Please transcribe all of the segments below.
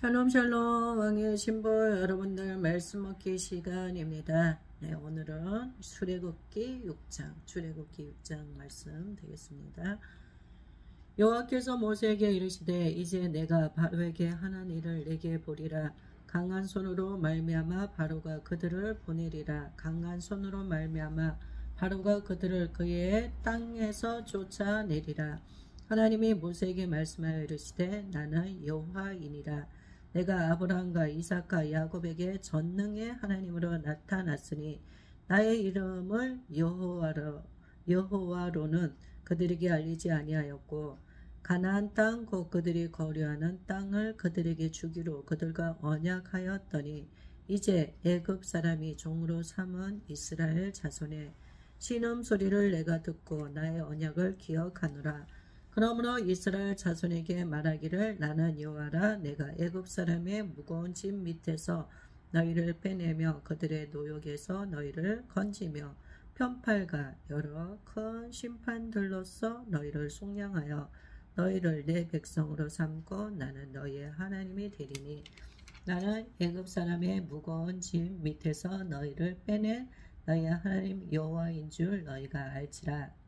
샬롬 샬롬 왕의 신부 여러분들 말씀 먹기 시간입니다. 네, 오늘은 출애굽기 6장 말씀 되겠습니다. 여호와께서 모세에게 이르시되 이제 내가 바로에게 하는 일을 내게 보리라. 강한 손으로 말미암아 바로가 그들을 보내리라. 강한 손으로 말미암아 바로가 그들을 그의 땅에서 쫓아내리라. 하나님이 모세에게 말씀하여 이르시되 나는 여호와이니라. 내가 아브라함과 이삭과 야곱에게 전능의 하나님으로 나타났으니 나의 이름을 여호와로는 그들에게 알리지 아니하였고 가나안 땅 곧 그들이 거류하는 땅을 그들에게 주기로 그들과 언약하였더니 이제 애굽 사람이 종으로 삼은 이스라엘 자손의 신음소리를 내가 듣고 나의 언약을 기억하노라. 그러므로 이스라엘 자손에게 말하기를 나는 여호와라. 내가 애굽 사람의 무거운 짐 밑에서 너희를 빼내며 그들의 노역에서 너희를 건지며 편팔과 여러 큰 심판들로서 너희를 속량하여 너희를 내 백성으로 삼고 나는 너희의 하나님이 되리니 나는 애굽 사람의 무거운 짐 밑에서 너희를 빼낸 너희의 하나님 여호와인 줄 너희가 알지라.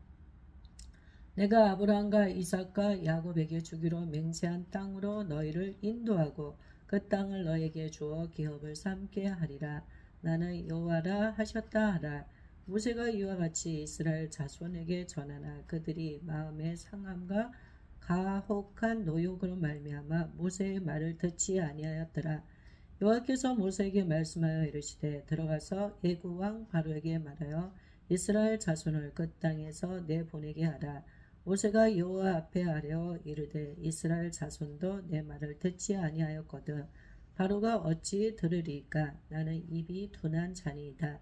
내가 아브라함과 이삭과 야곱에게 주기로 맹세한 땅으로 너희를 인도하고 그 땅을 너희에게 주어 기업을 삼게 하리라. 나는 여호와라 하셨다 하라. 모세가 이와 같이 이스라엘 자손에게 전하나 그들이 마음의 상함과 가혹한 노역으로 말미암아 모세의 말을 듣지 아니하였더라. 여호와께서 모세에게 말씀하여 이르시되 들어가서 애굽 왕 바로에게 말하여 이스라엘 자손을 그 땅에서 내보내게 하라. 모세가 여호와 앞에 아뢰어 이르되 이스라엘 자손도 내 말을 듣지 아니하였거든 바로가 어찌 들으리까. 나는 입이 둔한 자니이다.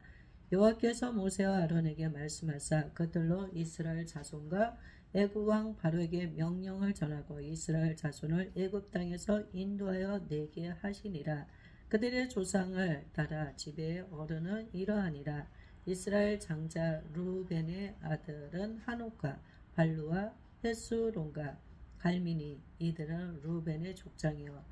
여호와께서 모세와 아론에게 말씀하사 그들로 이스라엘 자손과 애굽 왕 바로에게 명령을 전하고 이스라엘 자손을 애굽 땅에서 인도하여 내게 하시니라. 그들의 조상을 따라 지배의 어른은 이러하니라. 이스라엘 장자 르우벤의 아들은 한옥과 발루와 헤스론과 갈미니 이들은 르우벤의 족장이요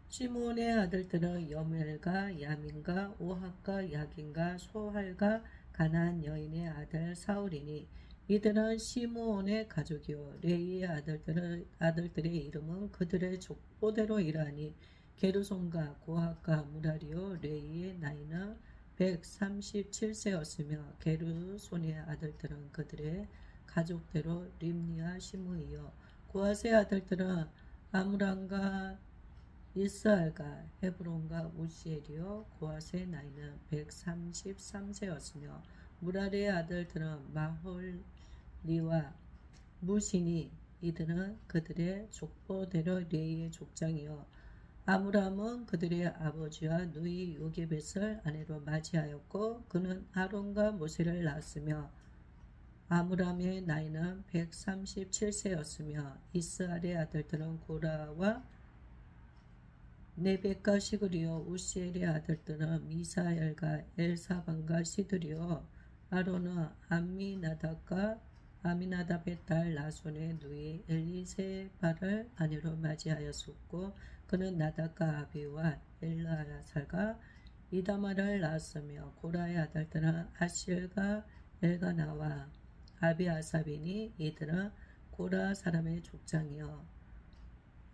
시므온의 아들들은 여멜과 야민과 오핫과 야긴과 소할과 가나안 여인의 아들 사울이니 이들은 시므온의 가족이요 레이의 아들들의 이름은 그들의 족보대로 이러하니 게르손과 고핫과 무라리요 레이의 나이는 137세였으며 게르손의 아들들은 그들의 가족대로 림니와 시므이요 고핫의 아들들은 아므람과 이스알과 헤브론과 우시엘이요 고핫의 나이는 133세였으며 무라리의 아들들은 마홀리와 무시니 이들은 그들의 족보대로 레이의 족장이요 아므람은 그들의 아버지와 누이 요게벳을 아내로 맞이하였고 그는 아론과 모세를 낳았으며 아므람의 나이는 137세였으며 이스알의 아들들은 고라와 네벡과 시그리요 우시엘의 아들들은 미사엘과 엘사반과 시드리요 아론은 아미나답의 딸 나손의 누이 엘리세바를 아내로 맞이하였었고 그는 나답과 아비와 엘르아살과 이다마를 낳았으며 고라의 아들들은 아실과 엘가나와 아비아삽이니 이들은 고라 사람의 족장이요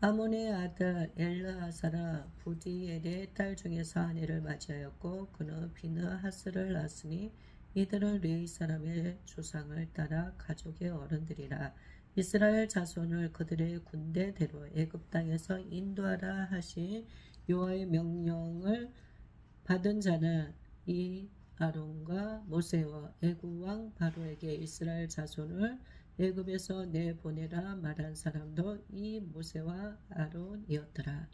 아몬의 아들 엘르아살은 부디엘의 딸 중에서 아내를 맞이하였고 그는 비느하스를 낳았으니 이들은 레위 사람의 조상을 따라 가족의 어른들이라. 이스라엘 자손을 그들의 군대대로 애굽 땅에서 인도하라 하신 여호와의 명령을 받은 자는 이 아론과 모세와 애굽 왕 바로에게 이스라엘 자손을 애굽에서 내보내라 말한 사람도 이 모세와 아론이었더라.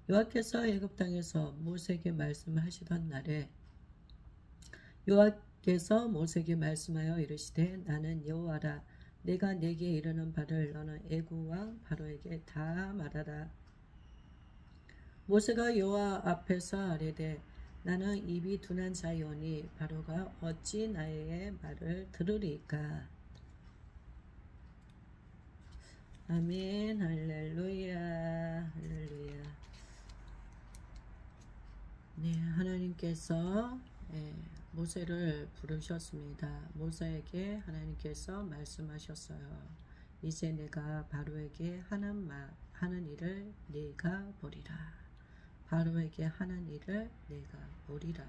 여호와께서 애굽 땅에서 모세에게 말씀하시던 날에 여호와께서 모세에게 말씀하여 이르시되 나는 여호와라. 내가 내게 이르는 바를 너는 애굽 왕 바로에게 다 말하라. 모세가 여호와 앞에서 아뢰되 나는 입이 둔한 자이오니 바로가 어찌 나의 말을 들으리까. 아멘 할렐루야 할렐루야. 하나님께서 모세를 부르셨습니다. 모세에게 하나님께서 말씀하셨어요. 이제 내가 바로에게 하는 일을 네가 보리라. 바로에게 하는 일을 네가 보리라.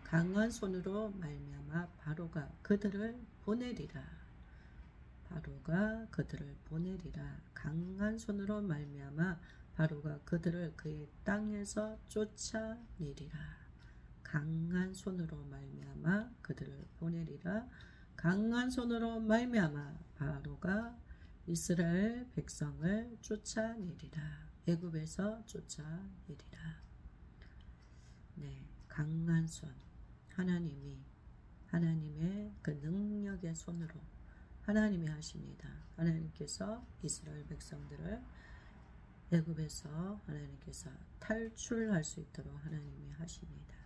강한 손으로 말미암아 바로가 그들을 보내리라. 강한 손으로 말미암아 바로가 그들을 그의 땅에서 쫓아내리라. 강한 손으로 말미암아 그들을 보내리라. 강한 손으로 말미암아 바로가 이스라엘 백성을 쫓아내리라. 애굽에서 쫓아내리라. 네, 강한 손. 하나님의 그 능력의 손으로 하나님이 하십니다. 하나님께서 이스라엘 백성들을 애굽에서 하나님께서 탈출할 수 있도록 하나님이 하십니다.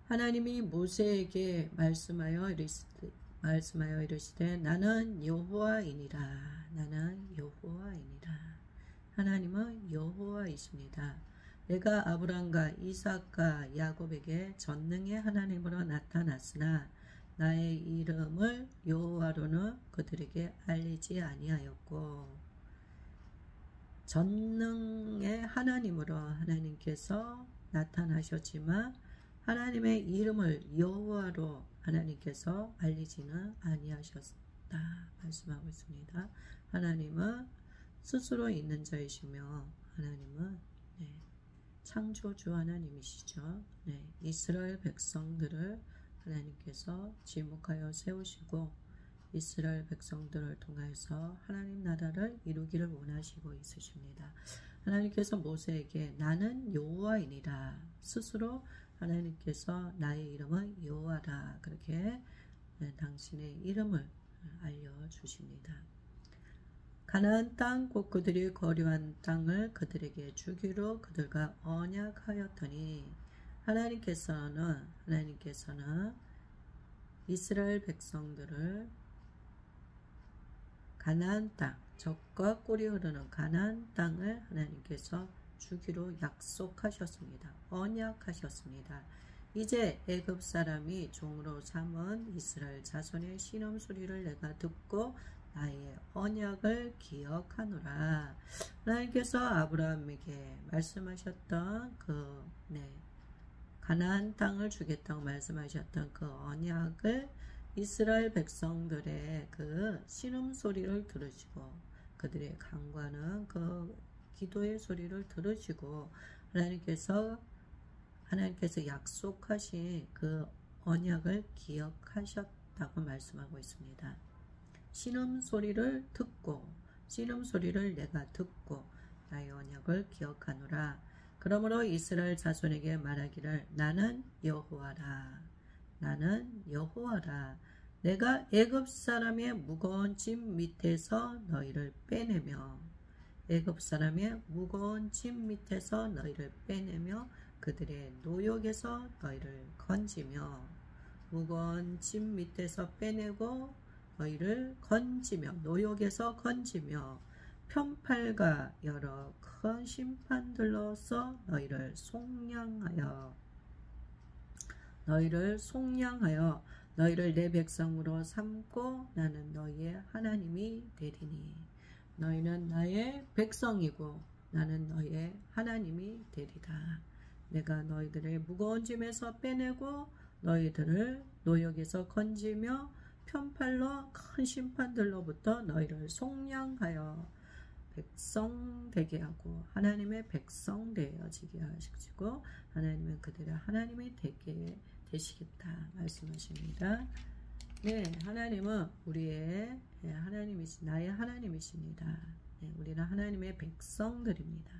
하나님이 모세에게 말씀하여 이르시되 나는 여호와이니라. 하나님은 여호와이십니다. 내가 아브람과 이삭과 야곱에게 전능의 하나님으로 나타났으나 나의 이름을 여호와로는 그들에게 알리지 아니하였고, 전능의 하나님으로 하나님께서 나타나셨지만 하나님의 이름을 여호와로 하나님께서 알리지는 아니하셨다 말씀하고 있습니다. 하나님은 스스로 있는 자이시며 하나님은 창조주 하나님이시죠. 이스라엘 백성들을 하나님께서 지목하여 세우시고 이스라엘 백성들을 통해서 하나님 나라를 이루기를 원하시고 있으십니다. 하나님께서 모세에게 나는 여호와이니라. 스스로 하나님께서 나의 이름은 여호와라. 그렇게 당신의 이름을 알려주십니다. 가나안 땅 곧 그들이 거류한 땅을 그들에게 주기로 그들과 언약하였더니 하나님께서는 이스라엘 백성들을 가나안 땅, 젖과 꿀이 흐르는 가나안 땅을 하나님께서 주기로 약속하셨습니다. 언약하셨습니다. 이제 애굽 사람이 종으로 삼은 이스라엘 자손의 신음소리를 내가 듣고 나의 언약을 기억하노라. 하나님께서 아브라함에게 말씀하셨던 가나안 땅을 주겠다고 말씀하셨던 그 언약을 이스라엘 백성들의 그 신음소리를 들으시고 그들의 간구하는 그 기도의 소리를 들으시고 하나님께서 약속하신 그 언약을 기억하셨다고 말씀하고 있습니다. 신음소리를 내가 듣고 나의 언약을 기억하노라. 그러므로 이스라엘 자손에게 말하기를 나는 여호와라. 내가 애굽 사람의 무거운 짐 밑에서 너희를 빼내며 그들의 노역에서 너희를 건지며 무거운 짐 밑에서 빼내고 너희를 건지며 노역에서 건지며 편팔과 여러 큰 심판들로서 너희를 속량하여 너희를 내 백성으로 삼고 나는 너희의 하나님이 되리니 너희는 나의 백성이고 나는 너희의 하나님이 되리라. 내가 너희들의 무거운 짐에서 빼내고 너희들을 노역에서 건지며 편팔로 큰 심판들로부터 너희를 속량하여 백성 되게 하고 하나님의 백성 되어지게 하시고 하나님은 그들의 하나님이 되게 되시겠다 말씀하십니다. 하나님은 우리의 나의 하나님이십니다. 우리는 하나님의 백성들입니다.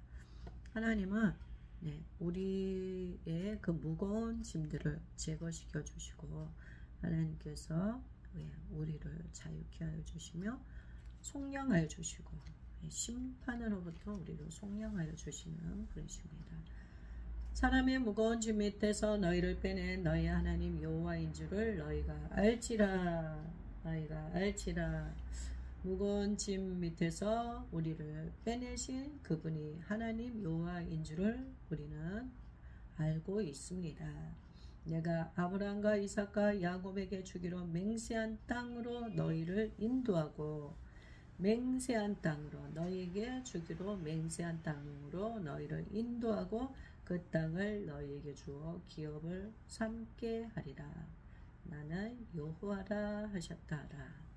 하나님은 우리의 그 무거운 짐들을 제거시켜 주시고 하나님께서 우리를 자유케 하여 주시며 속량하여 주시고 심판으로부터 우리를 속량하여 주시는 분이십니다. 사람의 무거운 짐 밑에서 너희를 빼낸 너희 하나님 여호와인 줄을 너희가 알지라. 무거운 짐 밑에서 우리를 빼내신 그분이 하나님 여호와인 줄을 우리는 알고 있습니다. 내가 아브라함과 이삭과 야곱에게 주기로 맹세한 땅으로 너희를 인도하고 맹세한 땅으로 너희에게 주기로 맹세한 땅으로 너희를 인도하고 그 땅을 너희에게 주어 기업을 삼게 하리라. 나는 여호와라 하셨다 하라.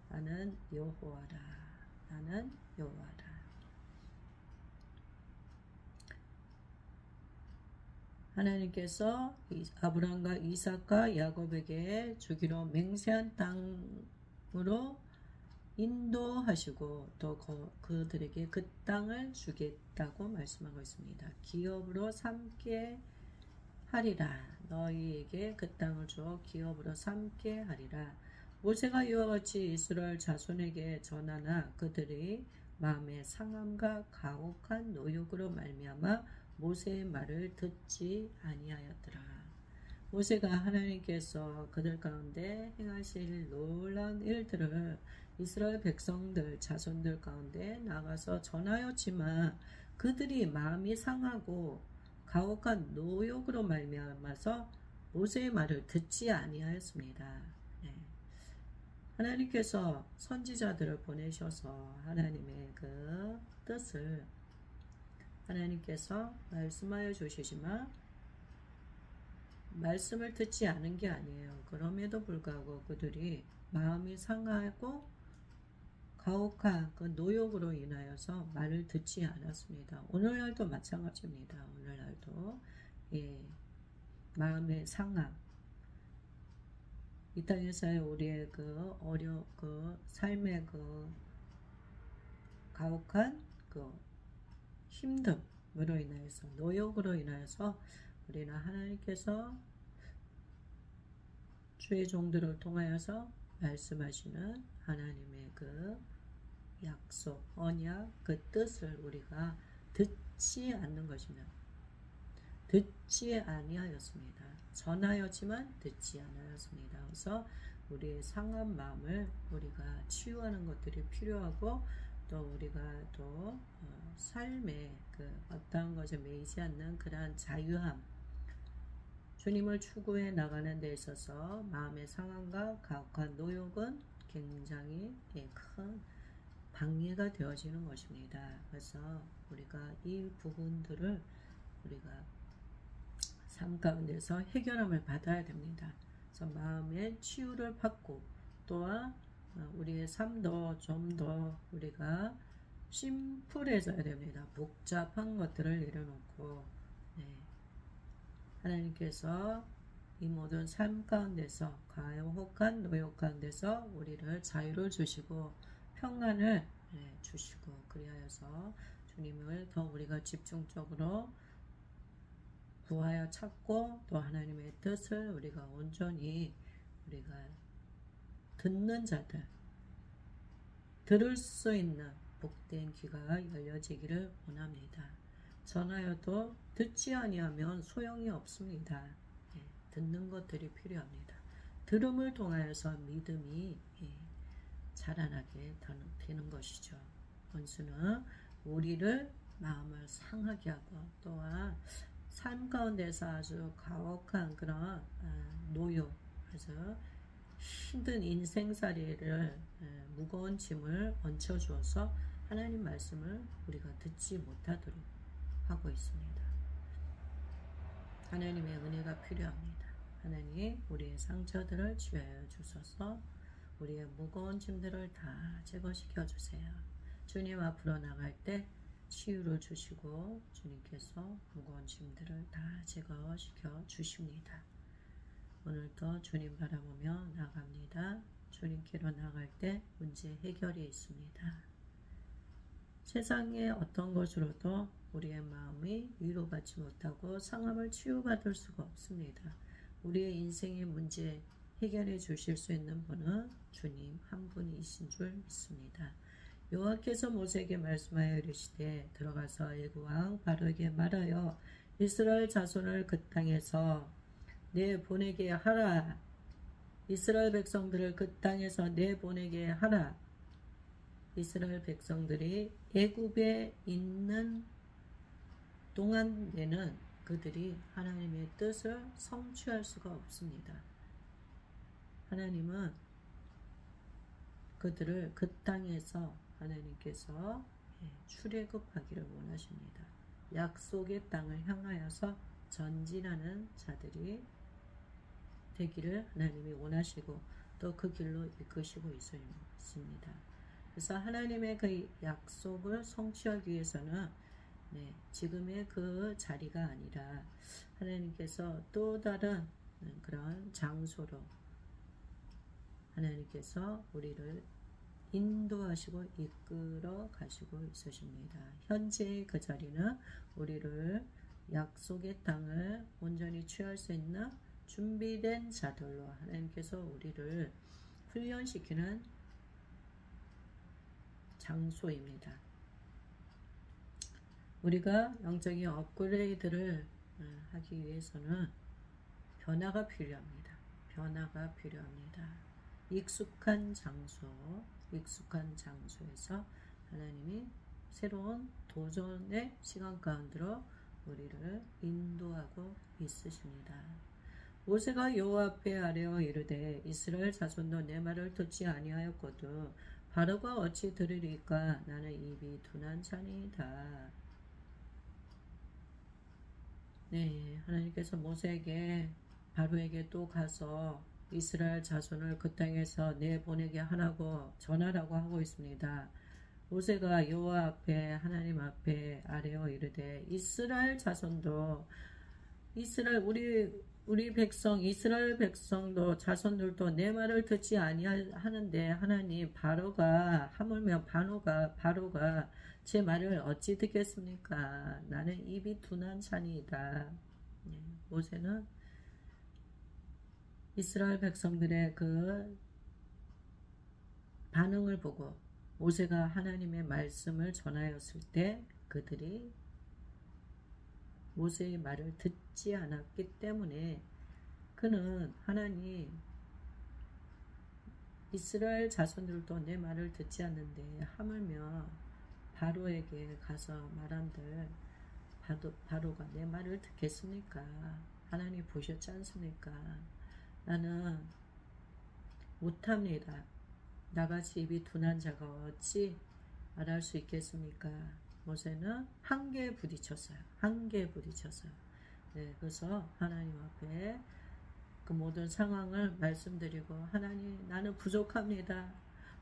나는 여호와라. 나는 여호와라. 하나님께서 아브라함과 이삭과 야곱에게 주기로 맹세한 땅으로 인도하시고 또 그들에게 그 땅을 주겠다고 말씀하고 있습니다. 기업으로 삼게 하리라. 너희에게 그 땅을 주어 기업으로 삼게 하리라. 모세가 이와 같이 이스라엘 자손에게 전하나 그들이 마음의 상함과 가혹한 노역으로 말미암아 모세의 말을 듣지 아니하였더라. 모세가 하나님께서 그들 가운데 행하실 놀라운 일들을 이스라엘 백성들 자손들 가운데 나가서 전하였지만 그들이 마음이 상하고 가혹한 노역으로 말미암아서 모세의 말을 듣지 아니하였습니다. 하나님께서 선지자들을 보내셔서 하나님의 그 뜻을 하나님께서 말씀하여 주시지만 말씀을 듣지 않은 게 아니에요. 그럼에도 불구하고 그들이 마음이 상하고 가혹한 그 노역으로 인하여서 말을 듣지 않았습니다. 오늘날도 마찬가지입니다. 오늘날도 마음의 상함, 이 땅에서의 우리의 그 삶의 그 가혹한 그 힘듦으로 인하여서 노역으로 인하여서 우리는 하나님께서 주의 종들을 통하여서 말씀하시는 하나님의 그 약속, 언약, 그 뜻을 우리가 듣지 않는 것입니다. 듣지 아니하였습니다. 전하였지만 듣지 않았습니다. 그래서 우리의 상한 마음을 우리가 치유하는 것들이 필요하고 또 우리가 또 삶에 그 어떠한 것에 매이지 않는 그러한 자유함, 주님을 추구해 나가는 데 있어서 마음의 상함과 가혹한 노역은 굉장히 큰 방해가 되어지는 것입니다. 그래서 우리가 이 부분들을 우리가 삶 가운데서 해결함을 받아야 됩니다. 그래서 마음의 치유를 받고 또한 우리의 삶도 좀 더 우리가 심플해져야 됩니다. 복잡한 것들을 내려놓고 하나님께서 이 모든 삶 가운데서 가혹한 노역 가운데서 우리를 자유를 주시고 평안을 주시고 그리하여서 주님을 더 우리가 집중적으로 구하여 찾고 또 하나님의 뜻을 우리가 온전히 우리가 듣는 자들, 들을 수 있는 복된 귀가 열려지기를 원합니다. 전하여도 듣지 아니하면 소용이 없습니다. 듣는 것들이 필요합니다. 들음을 통하여서 믿음이 자라나게 되는 것이죠. 원수는 우리를 마음을 상하게 하고 또한 삶 가운데서 아주 가혹한 그런 노역, 아주 힘든 인생살이를 무거운 짐을 얹혀주어서 하나님 말씀을 우리가 듣지 못하도록 하고 있습니다. 하나님의 은혜가 필요합니다. 하나님 우리의 상처들을 치유하여 주셔서 우리의 무거운 짐들을 다 제거시켜 주세요. 주님 앞으로 나갈 때 치유를 주시고 주님께서 무거운 짐들을 다 제거시켜 주십니다. 오늘도 주님 바라보며 나갑니다. 주님께로 나갈 때 문제 해결이 있습니다. 세상의 어떤 것으로도 우리의 마음이 위로받지 못하고 상함을 치유받을 수가 없습니다. 우리의 인생의 문제 해결해 주실 수 있는 분은 주님 한 분이신 줄 믿습니다. 여호와께서 모세에게 말씀하여 이르시되 들어가서 애굽 왕 바로에게 말하여 이스라엘 자손을 그 땅에서 내보내게 하라. 이스라엘 백성들을 그 땅에서 내보내게 하라. 이스라엘 백성들이 애굽에 있는 동안에는 그들이 하나님의 뜻을 성취할 수가 없습니다. 하나님은 그들을 그 땅에서 하나님께서 출애굽하기를 원하십니다. 약속의 땅을 향하여서 전진하는 자들이 되기를 하나님이 원하시고 또 그 길로 이끄시고 있습니다. 그래서 하나님의 그 약속을 성취하기 위해서는 지금의 그 자리가 아니라 하나님께서 또 다른 그런 장소로 하나님께서 우리를 인도하시고 이끌어 가시고 있으십니다. 현재의 그 자리는 우리를 약속의 땅을 온전히 취할 수 있는 준비된 자들로 하나님께서 우리를 훈련시키는 장소입니다. 우리가 영적인 업그레이드를 하기 위해서는 변화가 필요합니다. 변화가 필요합니다. 익숙한 장소에서 하나님이 새로운 도전의 시간 가운데로 우리를 인도하고 있으십니다. 모세가 여호와 앞에 아뢰어 이르되 이스라엘 자손도 내 말을 듣지 아니하였거든 바로가 어찌 들으리까 나는 입이 둔한 자니이다. 하나님께서 모세에게 바로에게 또 가서 이스라엘 자손을 그 땅에서 내보내게 하라고 전하라고 하고 있습니다. 모세가 여호와 앞에 하나님 앞에 아뢰어 이르되 이스라엘 자손도 우리 백성 이스라엘 백성도 자손들도 내 말을 듣지 아니하는데 하나님 바로가 하물며 바로가 제 말을 어찌 듣겠습니까? 나는 입이 둔한 자니이다. 모세는 이스라엘 백성들의 그 반응을 보고 모세가 하나님의 말씀을 전하였을 때 그들이 모세의 말을 듣지 않았기 때문에 그는 하나님 이스라엘 자손들도 내 말을 듣지 않는데 하물며 바로에게 가서 말한들 바로가 내 말을 듣겠습니까? 하나님 보셨지 않습니까? 나는 못합니다. 나같이 입이 둔한 자가 어찌 말할 수 있겠습니까? 모세는 한계에 부딪혔어요. 그래서 하나님 앞에 그 모든 상황을 말씀드리고 하나님 나는 부족합니다.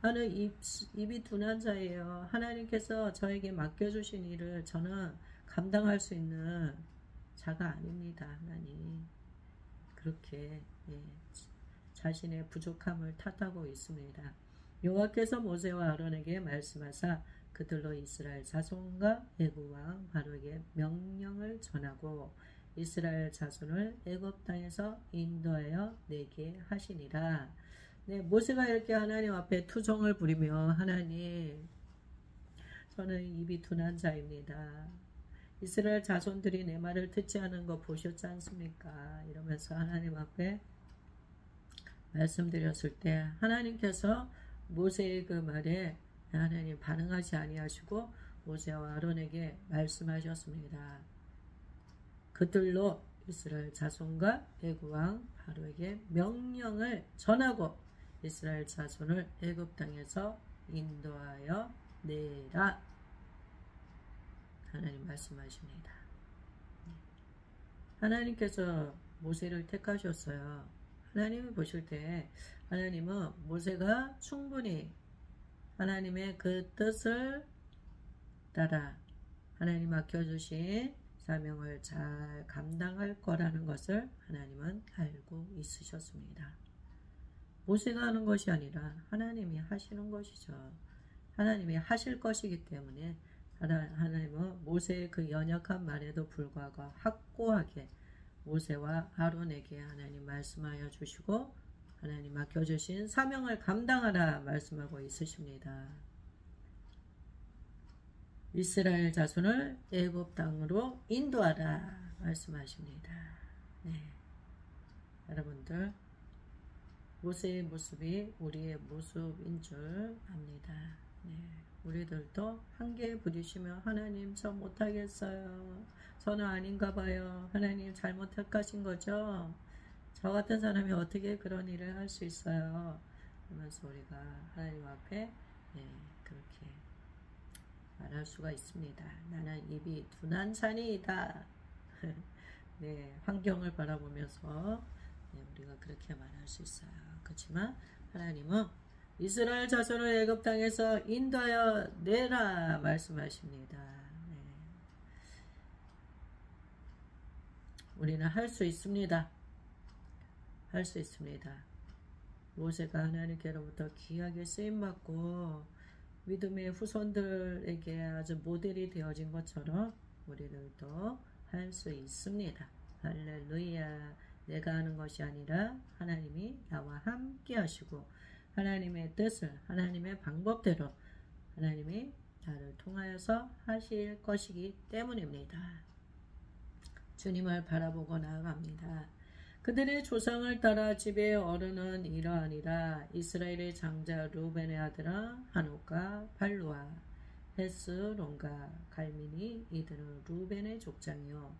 나는 입이 둔한 자예요. 하나님께서 저에게 맡겨주신 일을 저는 감당할 수 있는 자가 아닙니다. 하나님 그렇게 자신의 부족함을 탓하고 있습니다. 여호와께서 모세와 아론에게 말씀하사 그들로 이스라엘 자손과 애굽 왕 바로에게 명령을 전하고 이스라엘 자손을 애굽 땅에서 인도하여 내게 하시니라. 모세가 이렇게 하나님 앞에 투정을 부리며 하나님 저는 입이 둔한 자입니다. 이스라엘 자손들이 내 말을 듣지 않은 거 보셨지 않습니까? 이러면서 하나님 앞에 말씀드렸을 때 하나님께서 모세의 그 말에 하나님 반응하지 아니하시고 모세와 아론에게 말씀하셨습니다. 그들로 이스라엘 자손과 애굽 왕 바로에게 명령을 전하고 이스라엘 자손을 애굽 땅에서 인도하여 내라. 하나님 말씀하십니다. 하나님께서 모세를 택하셨어요. 하나님이 보실 때 하나님은 모세가 충분히 하나님의 그 뜻을 따라 하나님 맡겨주신 사명을 잘 감당할 거라는 것을 하나님은 알고 있으셨습니다. 모세가 하는 것이 아니라 하나님이 하시는 것이죠. 하나님이 하실 것이기 때문에 하나님은 모세의 그 연약한 말에도 불구하고 확고하게 모세와 아론에게 하나님 말씀하여 주시고 하나님 맡겨주신 사명을 감당하라 말씀하고 있으십니다. 이스라엘 자손을 애굽 땅으로 인도하라 말씀하십니다. 여러분들 모세의 모습이 우리의 모습인 줄 압니다. 우리들도 한계에 부딪히며 하나님 저 못하겠어요. 저는 아닌가 봐요. 하나님 잘못 택하신 거죠? 저 같은 사람이 어떻게 그런 일을 할 수 있어요? 그러면서 우리가 하나님 앞에 그렇게 말할 수가 있습니다. 나는 입이 둔한 자니이다. 네, 환경을 바라보면서 우리가 그렇게 말할 수 있어요. 그렇지만 하나님은 이스라엘 자손을 애굽 땅에서 인도하여 내라 말씀하십니다. 네. 우리는 할 수 있습니다. 할 수 있습니다. 모세가 하나님께로부터 귀하게 쓰임받고 믿음의 후손들에게 아주 모델이 되어진 것처럼 우리들도 할 수 있습니다. 할렐루야. 내가 하는 것이 아니라 하나님이 나와 함께 하시고 하나님의 뜻을 하나님의 방법대로 하나님이 나를 통하여서 하실 것이기 때문입니다. 주님을 바라보고 나아갑니다. 그들의 조상을 따라 집의 어른은 이러하니라. 이스라엘의 장자 루벤의 아들아 한옥과 발루아 헤스론과 갈민이 이들은 루벤의 족장이요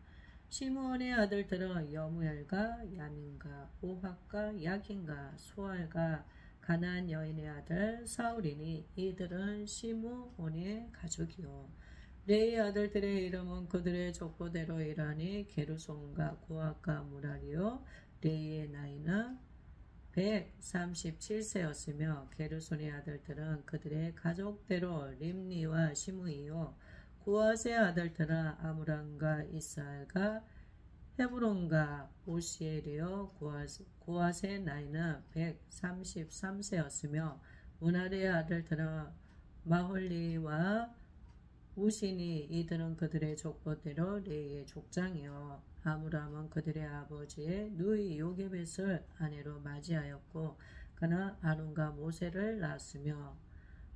시므온의 아들들은 여무엘과 야민과 오학과 야긴과 소알과 가나안 여인의 아들 사울이니 이들은 시므온의 가족이요 레의 아들들의 이름은 그들의 족보대로 이라니 게르손과 고학과 무라리요 레의 나이는 137세였으며 게르손의 아들들은 그들의 가족대로 림니와 시므이요 고앗의 아들들은 아므람과 이스알과 헤브론과 오시엘이요 고앗의 나이는 133세였으며 문할의 아들들은 마홀리와 우신이 이들은 그들의 족보대로 레이의 족장이요 아므람은 그들의 아버지의 누이 요게벳을 아내로 맞이하였고 그는 아론과 모세를 낳았으며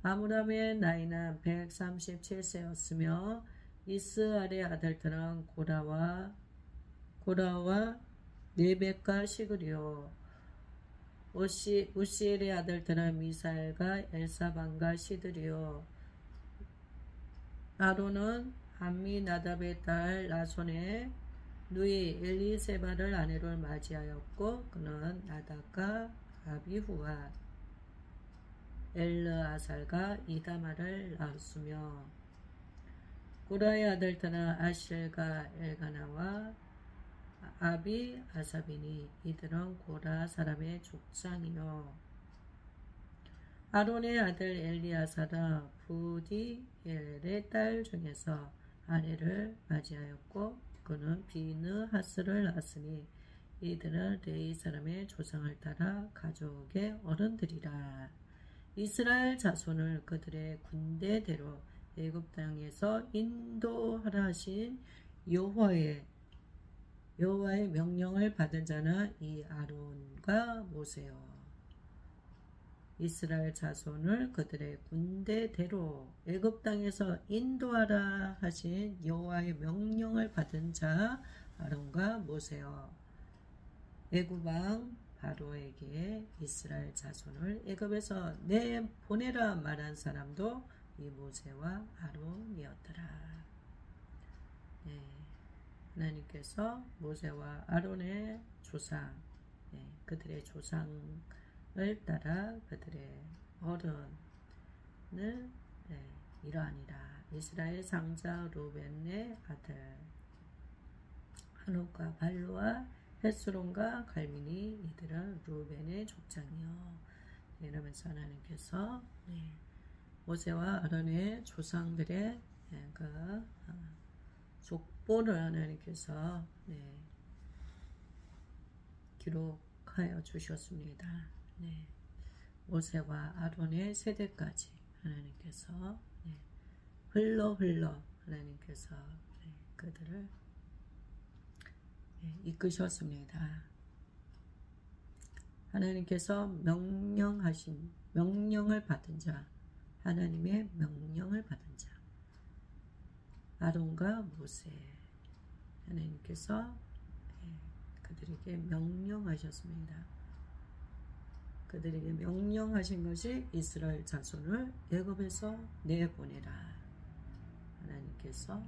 아므람의 나이는 137세였으며 이스알의 아들들은 고라와 네벡과 시그리요 우시엘의 아들들은 미사엘과 엘사반과 시드리요 아론은 암미나답의 딸 나손의 누이 엘리세바를 아내로 맞이하였고 그는 나답과 아비후와 엘르아살과 이다마를 낳았으며 고라의 아들들은 아실과 엘가나와 아비 아사비니 이들은 고라 사람의 족장이요 아론의 아들 엘리아사는 부디엘의 딸 중에서 아내를 맞이하였고 그는 비느하스를 낳았으니 이들은 레이 사람의 조상을 따라 가족의 어른들이라. 이스라엘 자손을 그들의 군대대로 애굽 땅에서 인도하라 하신 여호와의 명령을 받은 자는 이 아론과 모세요. 이스라엘 자손을 그들의 군대대로 애굽 땅에서 인도하라 하신 여호와의 명령을 받은 자 아론과 모세요. 애굽 왕 바로에게 이스라엘 자손을 애굽에서 내보내라 말한 사람도 이 모세와 아론이었더라. 네, 하나님께서 모세와 아론의 조상, 그들의 조상을 따라 그들의 어른을 이러하니라. 이스라엘 상자 루벤의 아들 한옥과 발루와 헤스론과 갈민이 이들은 루벤의 족장이요. 이러면서 하나님께서 모세와 아론의 조상들의 그 족보를 하나님께서 기록하여 주셨습니다. 모세와 아론의 세대까지 하나님께서 흘러 하나님께서 그들을 이끄셨습니다. 하나님께서 명령을 받은 자, 하나님의 명령을 받은 자, 아론과 모세, 하나님께서 그들에게 명령하셨습니다. 그들에게 명령하신 것이 이스라엘 자손을 애굽에서 내보내라. 하나님께서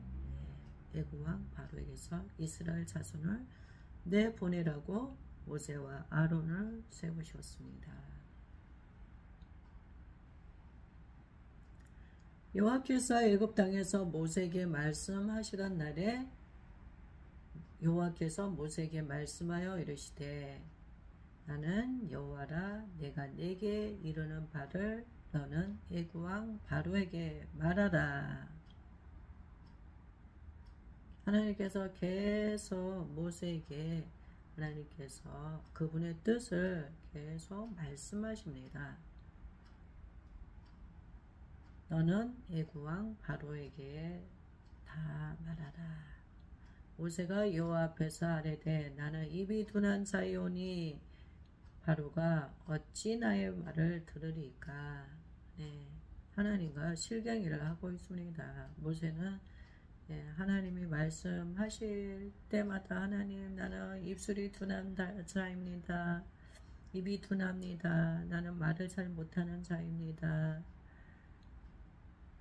애굽 왕 바로에게서 이스라엘 자손을 내보내라고 모세와 아론을 세우셨습니다. 여호와께서 애굽 땅에서 모세에게 말씀하시던 날에 여호와께서 모세에게 말씀하여 이르시되 나는 여호와라. 내가 네게 이르는 바를 너는 애굽 왕 바로에게 말하라. 하나님께서 계속 모세에게 하나님께서 그분의 뜻을 계속 말씀하십니다. 너는 애굽 왕 바로에게 다 말하라. 모세가 여호와 앞에서 아뢰되 나는 입이 둔한 자이오니 바로가 어찌 나의 말을 들으리까. 하나님과 실갱이를 하고 있습니다. 모세는 하나님이 말씀하실 때마다 하나님 나는 입술이 둔한 자입니다. 입이 둔합니다. 나는 말을 잘 못하는 자입니다.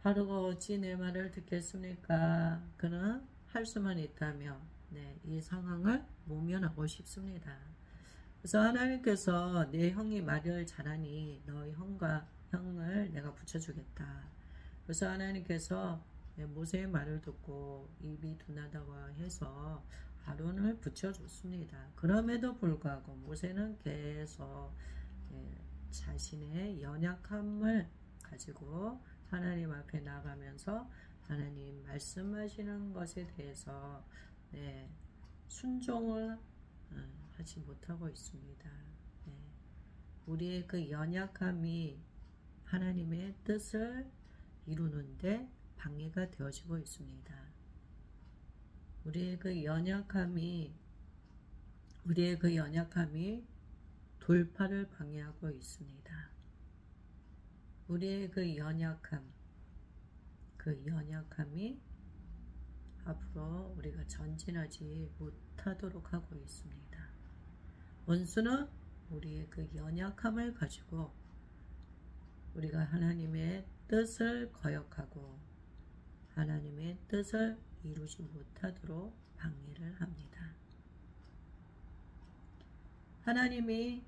바로가 어찌 내 말을 듣겠습니까? 그는 할 수만 있다며 이 상황을 모면하고 싶습니다. 그래서 하나님께서 내 형이 말을 잘하니 너희 형을 내가 붙여주겠다. 그래서 하나님께서 모세의 말을 듣고 입이 둔하다고 해서 아론을 붙여줬습니다. 그럼에도 불구하고 모세는 계속 자신의 연약함을 가지고 하나님 앞에 나가면서 하나님 말씀하시는 것에 대해서 순종을 하지 못하고 있습니다. 우리의 그 연약함이 하나님의 뜻을 이루는데 방해가 되어지고 있습니다. 우리의 그 연약함이 돌파를 방해하고 있습니다. 우리의 그 연약함이 앞으로 우리가 전진하지 못하도록 하고 있습니다. 원수는 우리의 그 연약함을 가지고 우리가 하나님의 뜻을 거역하고 하나님의 뜻을 이루지 못하도록 방해를 합니다. 하나님이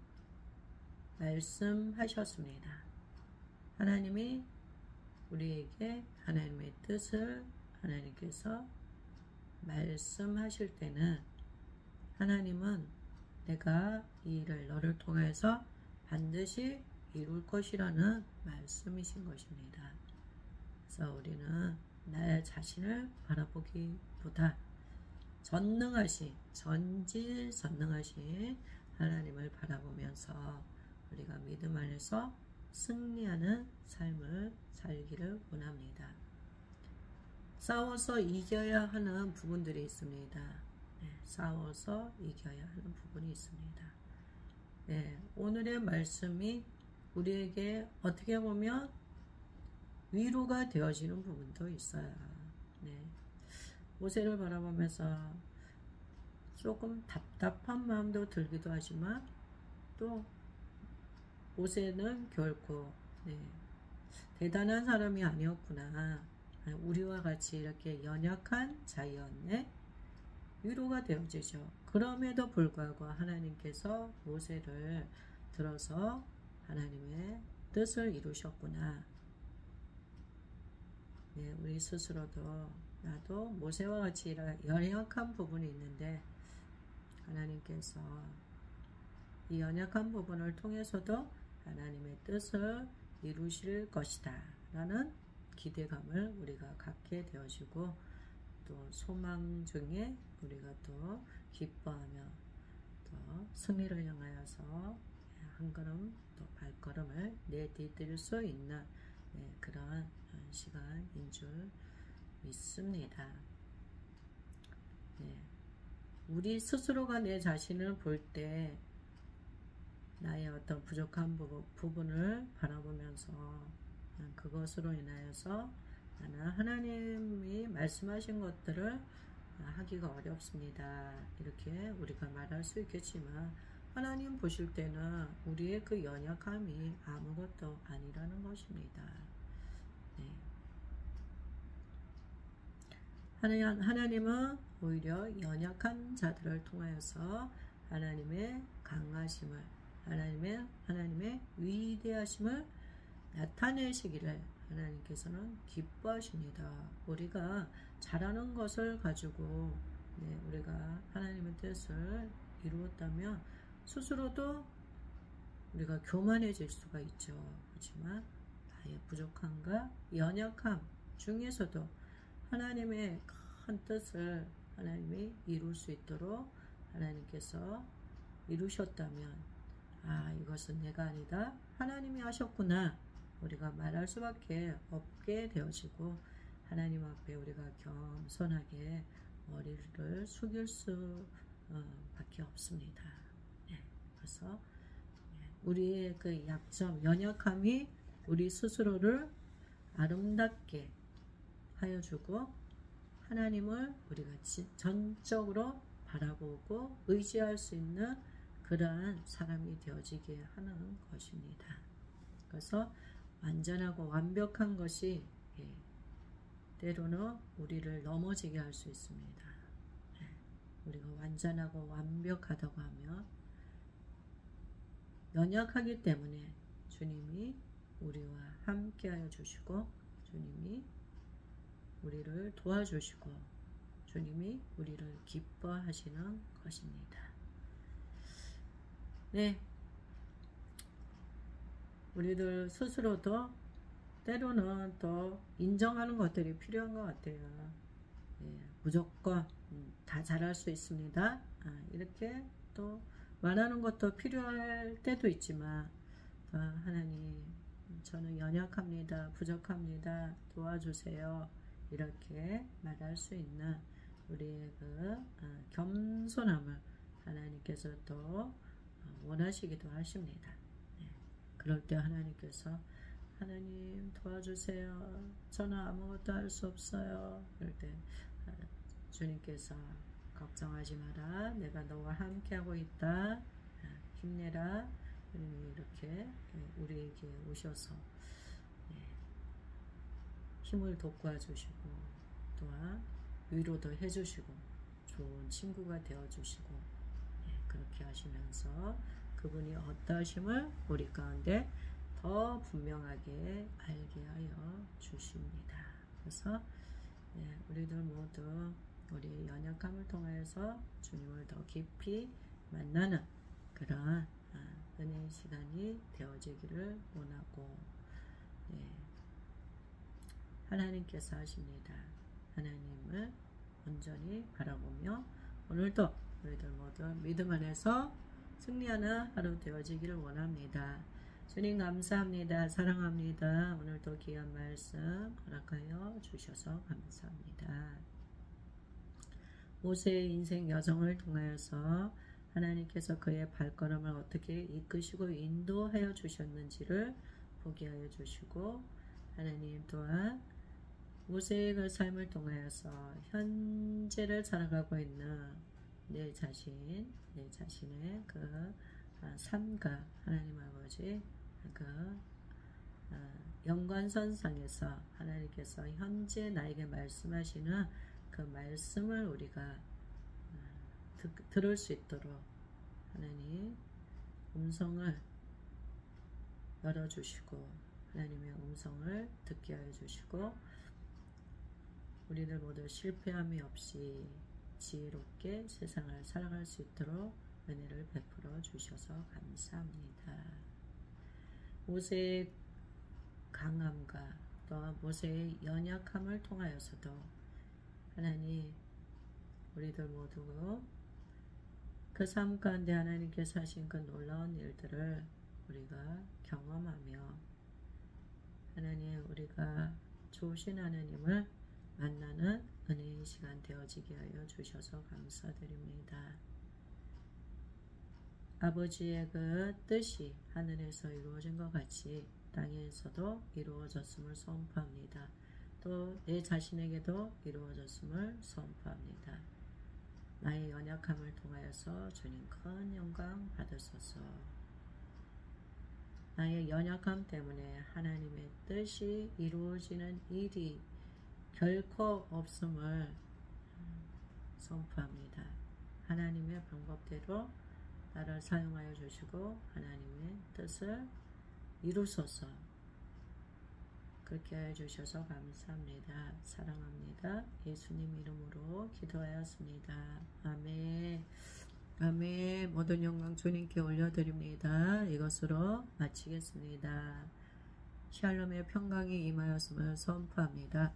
말씀하셨습니다. 하나님이 우리에게 하나님의 뜻을 하나님께서 말씀하실 때는 하나님은 내가 이 일을 너를 통해서 반드시 이룰 것이라는 말씀이신 것입니다. 그래서 우리는 나 자신을 바라보기보다 전지전능하신 하나님을 바라보면서 우리가 믿음 안에서 승리하는 삶을 살기를 원합니다. 싸워서 이겨야 하는 부분들이 있습니다. 싸워서 이겨야 하는 부분이 있습니다. 오늘의 말씀이 우리에게 어떻게 보면 위로가 되어지는 부분도 있어요. 모세를 바라보면서 조금 답답한 마음도 들기도 하지만 또 모세는 결코 대단한 사람이 아니었구나. 우리와 같이 이렇게 연약한 자였네. 위로가 되어지죠. 그럼에도 불구하고 하나님께서 모세를 들어서 하나님의 뜻을 이루셨구나. 우리 스스로도 나도 모세와 같이 연약한 부분이 있는데 하나님께서 이 연약한 부분을 통해서도 하나님의 뜻을 이루실 것이다 라는 기대감을 우리가 갖게 되어지고 또 소망 중에 우리가 또 기뻐하며 또 승리를 향하여서 한 걸음 또 발걸음을 내디딜 수 있는 그런 시간인 줄 믿습니다. 우리 스스로가 내 자신을 볼 때 나의 어떤 부족한 부분을 바라보면서 그것으로 인하여서 나는 하나님이 말씀하신 것들을 하기가 어렵습니다. 이렇게 우리가 말할 수 있겠지만 하나님 보실 때는 우리의 그 연약함이 아무것도 아니라는 것입니다. 네. 하나님은 오히려 연약한 자들을 통하여서 하나님의 강하심을, 하나님의 위대하심을 나타내시기를 하나님께서는 기뻐하십니다. 우리가 잘하는 것을 가지고 우리가 하나님의 뜻을 이루었다면 스스로도 우리가 교만해질 수가 있죠. 그렇지만 나의 부족함과 연약함 중에서도 하나님의 큰 뜻을 하나님이 이룰 수 있도록 하나님께서 이루셨다면, 이것은 내가 아니다, 하나님이 하셨구나, 우리가 말할 수밖에 없게 되어지고 하나님 앞에 우리가 겸손하게 머리를 숙일 수 밖에 없습니다. 그래서 우리의 그 약점, 연약함이 우리 스스로를 아름답게 하여주고 하나님을 우리가 전적으로 바라보고 의지할 수 있는 그러한 사람이 되어지게 하는 것입니다. 그래서 완전하고 완벽한 것이 때로는 우리를 넘어지게 할 수 있습니다. 우리가 완전하고 완벽하다고 하면 연약하기 때문에 주님이 우리와 함께하여 주시고 주님이 우리를 도와주시고 주님이 우리를 기뻐하시는 것입니다. 네, 우리들 스스로도 때로는 또 인정하는 것들이 필요한 것 같아요. 무조건 다 잘할 수 있습니다. 이렇게 또 말하는 것도 필요할 때도 있지만, 하나님, 저는 연약합니다, 부족합니다, 도와주세요, 이렇게 말할 수 있는 우리의 그 겸손함을 하나님께서 또 원하시기도 하십니다. 그럴 때 하나님께서, 하나님 도와주세요, 저는 아무것도 할 수 없어요, 그럴 때 주님께서 걱정하지 마라, 내가 너와 함께하고 있다, 힘내라, 이렇게 우리에게 오셔서 힘을 돋궈 주시고 또한 위로도 해주시고 좋은 친구가 되어주시고 그렇게 하시면서 그분이 어떠하심을 우리 가운데 더 분명하게 알게 하여 주십니다. 그래서 우리들 모두 우리의 연약함을 통해서 주님을 더 깊이 만나는 그러한 은혜의 시간이 되어지기를 원하고, 하나님께서 하십니다. 하나님을 온전히 바라보며 오늘도 우리들 모두 믿음 안에서 승리하는 하루 되어지기를 원합니다. 주님 감사합니다. 사랑합니다. 오늘도 귀한 말씀 허락하여 주셔서 감사합니다. 모세의 인생 여정을 통하여서 하나님께서 그의 발걸음을 어떻게 이끄시고 인도하여 주셨는지를 보게 하여 주시고, 하나님 또한 모세의 그 삶을 통하여서 현재를 살아가고 있는 내 자신의 그 삶과 하나님 아버지 그 연관선상에서 하나님께서 현재 나에게 말씀하시는 그 말씀을 우리가 들을 수 있도록 하나님 음성을 열어주시고 하나님의 음성을 듣게 하여 주시고 우리들 모두 실패함이 없이 지혜롭게 세상을 살아갈 수 있도록 은혜를 베풀어 주셔서 감사합니다. 모세의 강함과 또한 모세의 연약함을 통하여서도 하나님 우리들 모두 그 삶 가운데 하나님께서 하신 그 놀라운 일들을 우리가 경험하며 하나님 우리가 좋으신 하나님을 만나는 은혜의 시간 되어지게 하여 주셔서 감사드립니다. 아버지의 그 뜻이 하늘에서 이루어진 것 같이 땅에서도 이루어졌음을 선포합니다. 또 내 자신에게도 이루어졌음을 선포합니다. 나의 연약함을 통하여서 주님 큰 영광 받으소서. 나의 연약함 때문에 하나님의 뜻이 이루어지는 일이 결코 없음을 선포합니다. 하나님의 방법대로 나를 사용하여 주시고 하나님의 뜻을 이루소서. 그렇게 해주셔서 감사합니다. 사랑합니다. 예수님 이름으로 기도하였습니다. 아멘. 아멘. 모든 영광 주님께 올려드립니다. 이것으로 마치겠습니다. 샬롬의 평강이 임하였음을 선포합니다.